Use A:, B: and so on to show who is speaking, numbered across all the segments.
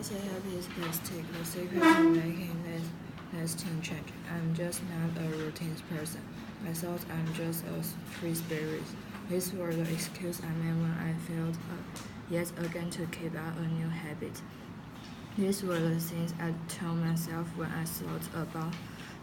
A: Healthy habits take the secret to making lasting change. I'm just not a routine person. I thought I'm just a free spirit. These were the excuses I made when I failed yet again to keep up a new habit. These were the things I told myself when I thought about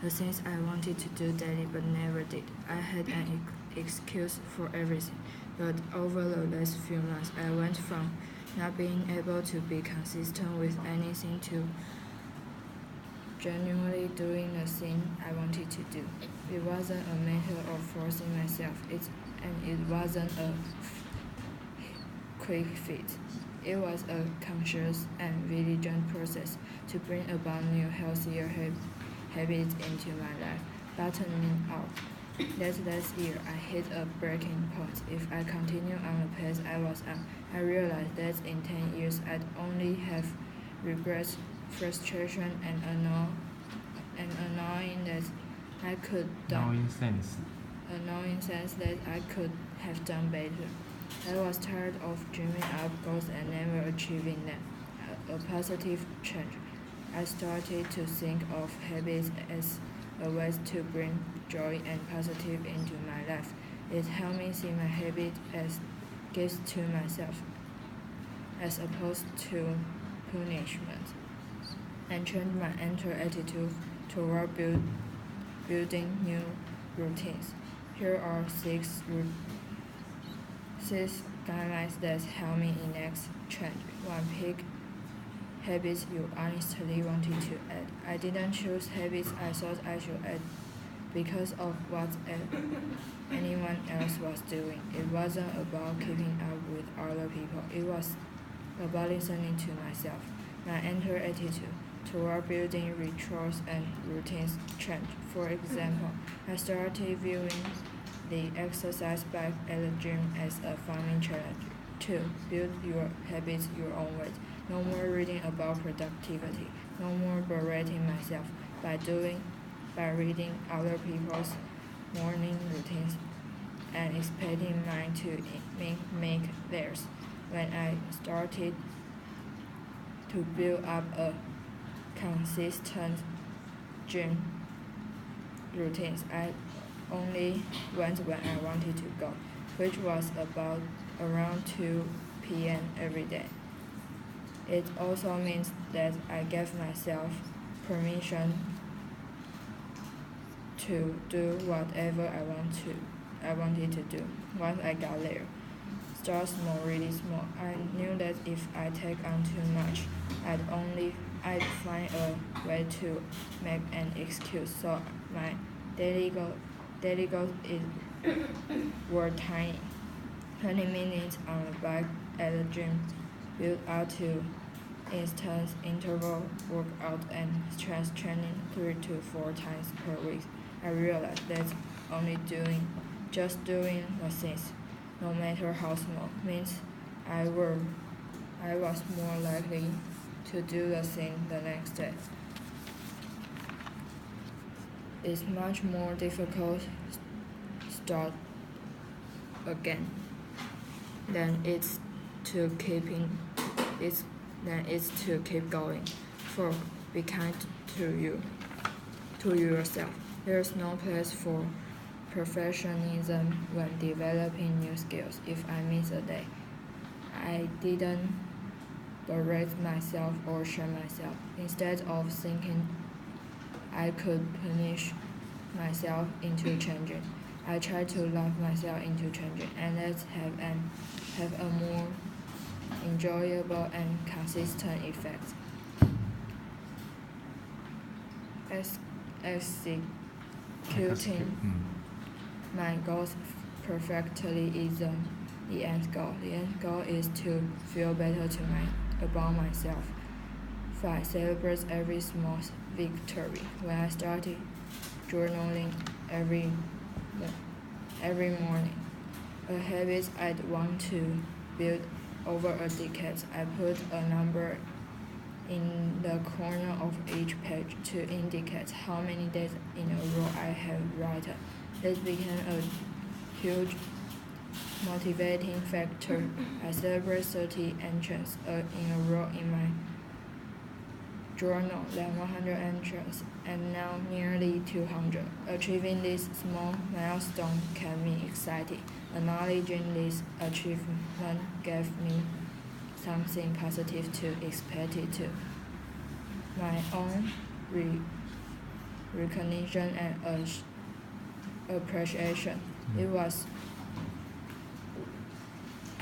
A: the things I wanted to do daily but never did. I had an excuse for everything, but over the last few months I went from not being able to be consistent with anything to genuinely doing the thing I wanted to do. It wasn't a matter of forcing myself, and it wasn't a quick fix. It was a conscious and diligent process to bring about new, healthier habits into my life. Bottoming out. That last year, I hit a breaking point. If I continue on the path I was on, I realized that in 10 years I'd only have regrets, frustration, and annoying that I could annoying sense that I could have done better. I was tired of dreaming up goals and never achieving them. A positive change. I started to think of habits as a way to bring joy and positive into my life. It helped me see my habit as gifts to myself, as opposed to punishment, and changed my entire attitude toward building new routines. Here are six guidelines that help me enact change. 1. Pick habits you honestly wanted to add. I didn't choose habits I thought I should add because of what anyone else was doing. It wasn't about keeping up with other people. It was about listening to myself. My entire attitude toward building rituals and routines changed. For example, I started viewing the exercise bike at the gym as a fun challenge. 2. Build your habits your own way. No more reading about productivity. No more berating myself by reading other people's morning routines and expecting mine to make theirs. When I started to build up a consistent gym routines, I only went when I wanted to go, which was about around 2 p.m. every day. It also means that I gave myself permission to do whatever I wanted to do. Once I got there, start small, really small. I knew that if I take on too much, I'd find a way to make an excuse. So my daily goals were tiny. 20 minutes on the bike at the gym, built out to instance interval workout and strength training 3 to 4 times per week. I realized that just doing the things, no matter how small, means I was more likely to do the thing the next day. It's much more difficult to start again than it's to keep going. 4. Be kind to yourself. There's no place for perfectionism when developing new skills. If I miss a day, I didn't berate myself or shame myself. Instead of thinking I could punish myself into changing, I tried to love myself into changing, and let's have a more enjoyable and consistent effect. Executing my goals perfectly isn't the end goal. The end goal is to feel better about myself. 5. Celebrate every small victory. When I started journaling every morning, a habit I'd want to build over a decade, I put a number in the corner of each page to indicate how many days in a row I have written. This became a huge motivating factor. I celebrate 30 entries in a row in my journal than 100 entries, and now nearly 200. Achieving this small milestone can be exciting. Acknowledging this achievement gave me something positive to expect it to. My own recognition and appreciation. It was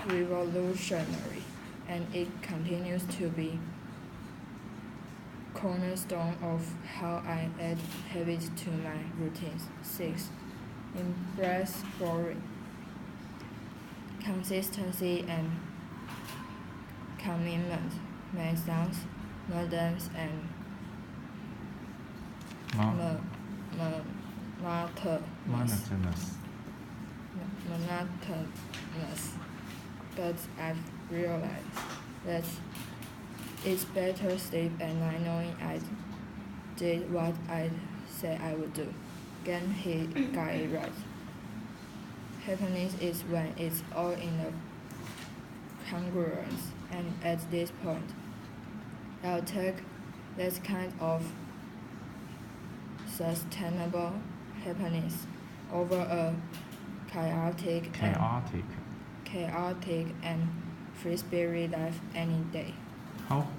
A: revolutionary, and it continues to be cornerstone of how I add habits to my routines. 6. Embrace boring. Consistency and commitment may sound modern and monotonous, but I've realized that it's better sleep at night knowing I did what I said I would do. Again, he got it right. Happiness is when it's all in the congruence, and at this point, I'll take that kind of sustainable happiness over a chaotic and free spirit life any day.
B: 好。